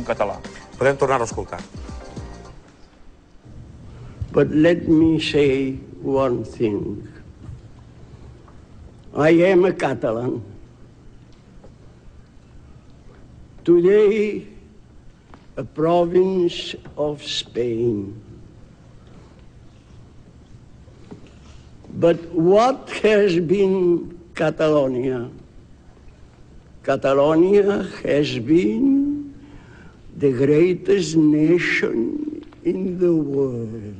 català. Podem tornar a escoltar. But let me say one thing. I am a Catalan. Today, a province of Spain. But what has been Catalonia? Catalonia has been the greatest nation in the world.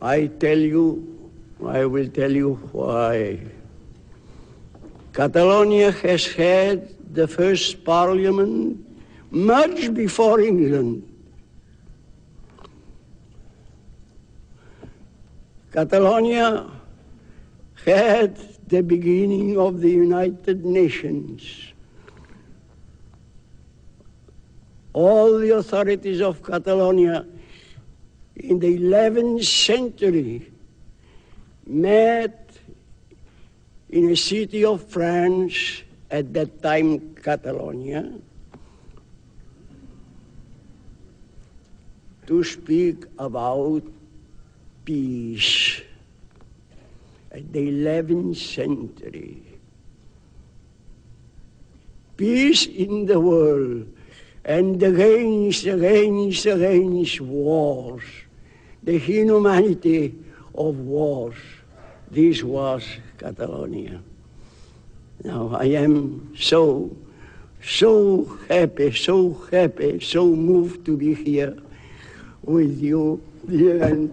I will tell you why. Catalonia has had the first parliament much before England. Catalonia had the beginning of the United Nations. All the authorities of Catalonia in the 11th century met in a city of France, at that time Catalonia, to speak about peace. At the 11th century. Peace in the world, and against wars, the inhumanity of wars. This was Catalonia. Now I am so happy, so moved to be here with you, dear.